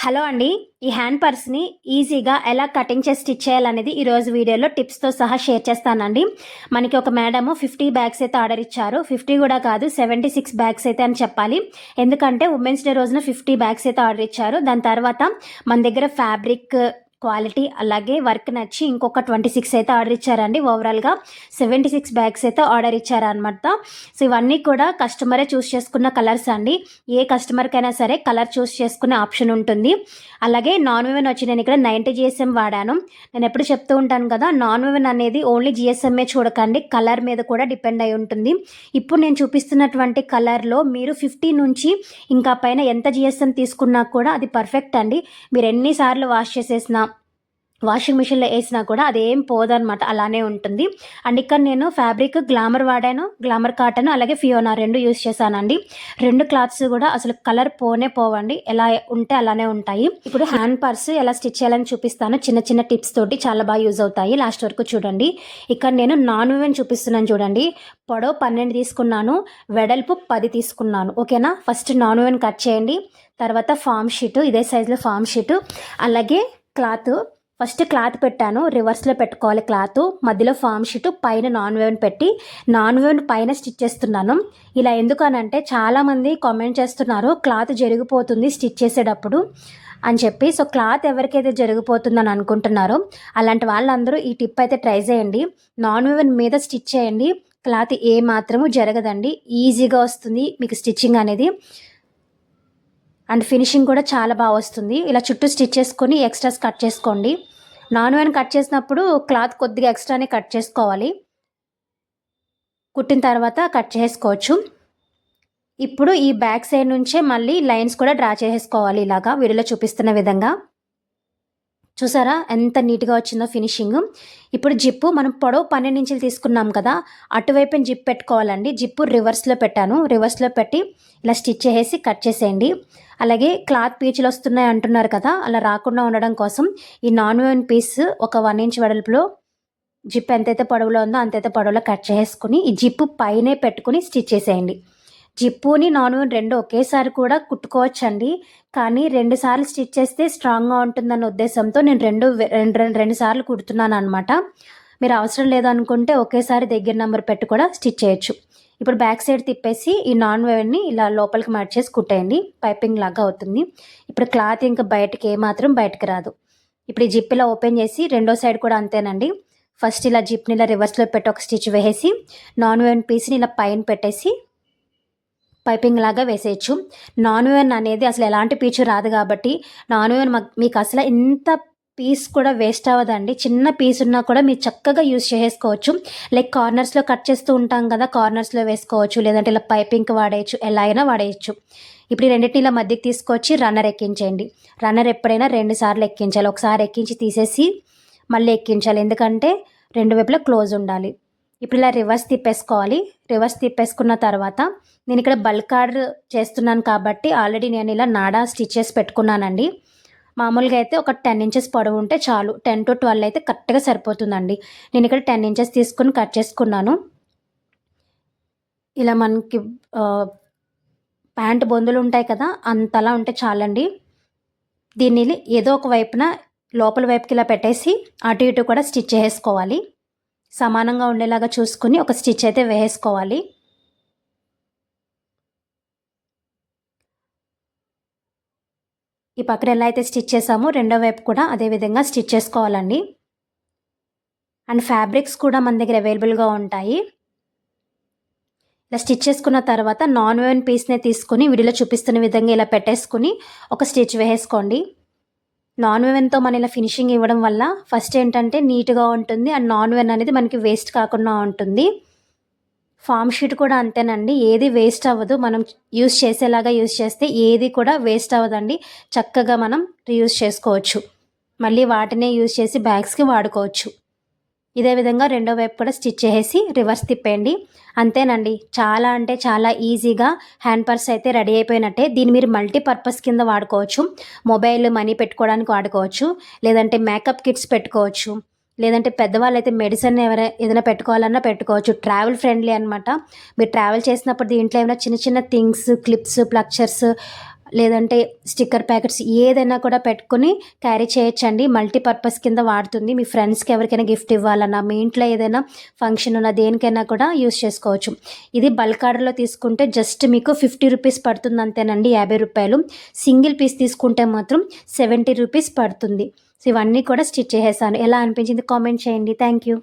Hello అండి. ఈ hand పర్స్‌ని ఈజీగా ఎలా కటింగ్ చేసి స్టిచ్ చేయాలనేది ఈరోజు వీడియోలో టిప్స్‌తో సహా షేర్ చేస్తానండి. మనకి ఒక మేడము 50 బ్యాగ్స్ అయితే ఆర్డర్ ఇచ్చారు. 50 కూడా కాదు, 76 బ్యాగ్స్ అయితే అని చెప్పాలి. ఎందుకంటే ఉమెన్స్ డే రోజున 50 బ్యాగ్స్ అయితే ఆర్డర్ ఇచ్చారు. దాని తర్వాత మన దగ్గర ఫ్యాబ్రిక్ క్వాలిటీ అలాగే వర్క్ నచ్చి ఇంకొక 26 అయితే ఆర్డర్ ఇచ్చారండి. ఓవరాల్గా 76 బ్యాగ్స్ అయితే ఆర్డర్ ఇచ్చారనమాట. సో ఇవన్నీ కూడా కస్టమరే చూస్ చేసుకున్న కలర్స్ అండి. ఏ కస్టమర్కైనా సరే కలర్ చూస్ చేసుకునే ఆప్షన్ ఉంటుంది. అలాగే నాన్ విమెన్ వచ్చి నేను ఇక్కడ 90 GSM వాడాను. నేను ఎప్పుడు చెప్తూ ఉంటాను కదా, నాన్ విమెన్ అనేది ఓన్లీ GSMఏ చూడకండి, కలర్ మీద కూడా డిపెండ్ అయి ఉంటుంది. ఇప్పుడు నేను చూపిస్తున్నటువంటి కలర్లో మీరు 50 నుంచి ఇంకా పైన ఎంత GSM తీసుకున్నా కూడా అది పర్ఫెక్ట్ అండి. మీరు ఎన్నిసార్లు వాష్ చేసేసినా, వాషింగ్ మిషన్లో వేసినా కూడా అదేం పోదనమాట, అలానే ఉంటుంది. అండ్ ఇక్కడ నేను ఫ్యాబ్రిక్ గ్లామర్ వాడాను, గ్లామర్ కాటన్ అలాగే ఫియోనా 2 యూస్ చేశానండి. 2 క్లాత్స్ కూడా అసలు కలర్ పోవండి, ఎలా ఉంటే అలానే ఉంటాయి. ఇప్పుడు హ్యాండ్ పర్స్ ఎలా స్టిచ్ చేయాలని చూపిస్తాను. చిన్న చిన్న టిప్స్ తోటి చాలా బాగా యూజ్ అవుతాయి. లాస్ట్ వరకు చూడండి. ఇక్కడ నేను నాన్ విమెన్ చూపిస్తున్నాను చూడండి. పొడవు 12 తీసుకున్నాను, వెడల్పు 10 తీసుకున్నాను. ఓకేనా. ఫస్ట్ నాన్ విమెన్ కట్ చేయండి. తర్వాత ఫామ్ షీట్, ఇదే సైజులో ఫామ్ షీట్, అలాగే క్లాత్. ఫస్ట్ క్లాత్ పెట్టాను, రివర్స్లో పెట్టుకోవాలి క్లాత్. మధ్యలో ఫామ్ షీట్, పైన నాన్ వేవెన్ పెట్టి నాన్ వేవెన్ పైన స్టిచ్ చేస్తున్నాను. ఇలా ఎందుకనంటే చాలామంది కామెంట్ చేస్తున్నారు క్లాత్ జరిగిపోతుంది స్టిచ్ చేసేటప్పుడు అని చెప్పి. సో క్లాత్ ఎవరికైతే జరిగిపోతుందని అనుకుంటున్నారో అలాంటి వాళ్ళందరూ ఈ టిప్ అయితే ట్రై చేయండి. నాన్ వేవెన్ మీద స్టిచ్ చేయండి, క్లాత్ ఏ మాత్రము జరగదండి. ఈజీగా వస్తుంది మీకు స్టిచ్చింగ్ అనేది, అండ్ ఫినిషింగ్ కూడా చాలా బాగా వస్తుంది. ఇలా చుట్టూ స్టిచ్ చేసుకొని ఎక్స్ట్రాస్ కట్ చేసుకోండి. నాన్ వేవెన్ కట్ చేసినప్పుడు క్లాత్ కొద్దిగా ఎక్స్ట్రానే కట్ చేసుకోవాలి, కుట్టిన తర్వాత కట్ చేసుకోవచ్చు. ఇప్పుడు ఈ బ్యాక్ సైడ్ నుంచే మళ్ళీ లైన్స్ కూడా డ్రా చేసేసుకోవాలి, ఇలాగా వీడియోలో చూపిస్తున్న విధంగా. చూసారా ఎంత నీట్గా వచ్చిందో ఫినిషింగ్. ఇప్పుడు జిప్పు మనం పొడవు 12 ఇంచులు తీసుకున్నాం కదా, అటువైపున జిప్ పెట్టుకోవాలండి. జిప్పు రివర్స్లో పెట్టాను, రివర్స్లో పెట్టి ఇలా స్టిచ్ చేసి కట్ చేసేయండి. అలాగే క్లాత్ పీచులు వస్తున్నాయి అంటున్నారు కదా, అలా రాకుండా ఉండడం కోసం ఈ నాన్ వేవెన్ పీస్ ఒక 1 ఇంచ్ వెడల్పులో జిప్ ఎంతైతే పొడవులో ఉందో అంతైతే పొడవులో కట్ చేసుకుని ఈ జిప్పు పైనే పెట్టుకుని స్టిచ్ చేసేయండి. జిప్పుని నాన్ వేవెన్ 2 ఒకేసారి కూడా కుట్టుకోవచ్చండి, కానీ 2 సార్లు స్టిచ్ చేస్తే స్ట్రాంగ్గా ఉంటుందన్న ఉద్దేశంతో నేను రెండు సార్లు కుడుతున్నాను అనమాట. మీరు అవసరం లేదనుకుంటే ఒకేసారి దగ్గర నెంబర్ పెట్టి కూడా స్టిచ్ చేయొచ్చు. ఇప్పుడు బ్యాక్ సైడ్ తిప్పేసి ఈ నాన్ వేవెన్ని ఇలా లోపలికి మార్చేసి కుట్టేయండి, పైపింగ్ లాగా అవుతుంది. ఇప్పుడు క్లాత్ ఇంకా బయటకి ఏమాత్రం బయటకు రాదు. ఇప్పుడు ఈ జిప్ ఇలా ఓపెన్ చేసి రెండో సైడ్ కూడా అంతేనండి. ఫస్ట్ ఇలా జిప్ని ఇలా రివర్స్లో పెట్టి ఒక స్టిచ్ వేసేసి నాన్ వేవెన్ పీస్ని ఇలా పైన పెట్టేసి పైపింగ్ లాగా వేసేయచ్చు. నాన్ వేవెన్ అనేది అసలు ఎలాంటి పీచు రాదు కాబట్టి నాన్ వేవెన్ మీకు అసలు ఇంత పీస్ కూడా వేస్ట్ అవ్వదండి. చిన్న పీస్ ఉన్నా కూడా మీరు చక్కగా యూజ్ చేసుకోవచ్చు. లైక్ కార్నర్స్లో కట్ చేస్తూ ఉంటాం కదా, కార్నర్స్లో వేసుకోవచ్చు, లేదంటే ఇలా పైపింగ్కి వాడేయచ్చు, ఎలా అయినా వాడేయచ్చు. ఇప్పుడు ఈ రెండింటిని ఇలా మధ్యకి తీసుకొచ్చి రన్నర్ ఎక్కించేయండి. రన్నర్ ఎప్పుడైనా 2 సార్లు ఎక్కించాలి, ఒకసారి ఎక్కించి తీసేసి మళ్ళీ ఎక్కించాలి, ఎందుకంటే 2 వైపులా క్లోజ్ ఉండాలి. ఇప్పుడు ఇలా రివర్స్ తిప్పేసుకోవాలి. రివర్స్ తిప్పేసుకున్న తర్వాత నేను ఇక్కడ బల్క్ ఆర్డర్ చేస్తున్నాను కాబట్టి ఆల్రెడీ నేను ఇలా నాడా స్టిచ్ చేసి పెట్టుకున్నానండి. మామూలుగా అయితే ఒక 10 ఇంచెస్ పొడవు ఉంటే చాలు, 10 to 12 అయితే కరెక్ట్గా సరిపోతుందండి. నేను ఇక్కడ 10 ఇంచెస్ తీసుకుని కట్ చేసుకున్నాను. ఇలా మనకి ప్యాంట్ బొందులు ఉంటాయి కదా, అంతలా ఉంటే చాలండి. దీన్ని ఏదో ఒక వైపున లోపల వైపుకి ఇలా పెట్టేసి అటు ఇటు కూడా స్టిచ్ చేసుకోవాలి. సమానంగా ఉండేలాగా చూసుకుని ఒక స్టిచ్ అయితే వేసుకోవాలి. ఈ పక్కన ఎలా అయితే స్టిచ్ చేసామో రెండో వైపు కూడా అదే విధంగా స్టిచ్ చేసుకోవాలండి. అండ్ ఫ్యాబ్రిక్స్ కూడా మన దగ్గర అవైలబుల్గా ఉంటాయి. ఇలా స్టిచ్ చేసుకున్న తర్వాత నాన్ వేవెన్ పీస్నే తీసుకుని వీడియోలో చూపిస్తున్న విధంగా ఇలా పెట్టేసుకుని ఒక స్టిచ్ వేసుకోండి. నాన్ వేవెన్తో మనం ఇలా ఫినిషింగ్ ఇవ్వడం వల్ల ఫస్ట్ ఏంటంటే నీట్గా ఉంటుంది, అండ్ నాన్ వేవెన్ అనేది మనకి వేస్ట్ కాకుండా ఉంటుంది. ఫామ్ షీట్ కూడా అంతేనండి, ఏది వేస్ట్ అవ్వదు. మనం యూస్ చేసేలాగా యూస్ చేస్తే ఏది కూడా వేస్ట్ అవ్వదండి. చక్కగా మనం రీయూస్ చేసుకోవచ్చు, మళ్ళీ వాటినే యూస్ చేసి బ్యాగ్స్కి వాడుకోవచ్చు. ఇదే విధంగా రెండో వైపు కూడా స్టిచ్ చేసి రివర్స్ తిప్పేయండి. అంతేనండి, చాలా అంటే చాలా ఈజీగా హ్యాండ్ పర్స్ అయితే రెడీ అయిపోయినట్టే. దీన్ని మీరు మల్టీపర్పస్ కింద వాడుకోవచ్చు. మొబైల్ మనీ పెట్టుకోవడానికి వాడుకోవచ్చు, లేదంటే మేకప్ కిట్స్ పెట్టుకోవచ్చు, లేదంటే పెద్దవాళ్ళు అయితే మెడిసిన్ ఏదైనా పెట్టుకోవాలన్నా పెట్టుకోవచ్చు. ట్రావెల్ ఫ్రెండ్లీ అనమాట. మీరు ట్రావెల్ చేసినప్పుడు దీంట్లో ఏమైనా చిన్న చిన్న థింగ్స్, క్లిప్స్, ప్లక్చర్స్, లేదంటే స్టిక్కర్ ప్యాకెట్స్ ఏదైనా కూడా పెట్టుకొని క్యారీ చేయొచ్చండి. మల్టీపర్పస్ కింద వాడుతుంది. మీ ఫ్రెండ్స్కి ఎవరికైనా గిఫ్ట్ ఇవ్వాలన్నా, మీ ఇంట్లో ఏదైనా ఫంక్షన్ ఉన్న దేనికైనా కూడా యూస్ చేసుకోవచ్చు. ఇది బల్క్ ఆర్డర్లో తీసుకుంటే జస్ట్ మీకు 50 రూపీస్ పడుతుంది అంతేనండి, 50 రూపాయలు. సింగిల్ పీస్ తీసుకుంటే మాత్రం 70 రూపీస్ పడుతుంది. సో ఇవన్నీ కూడా స్టిచ్ చేసేసాను. ఎలా అనిపించింది కామెంట్ చేయండి. Thank you.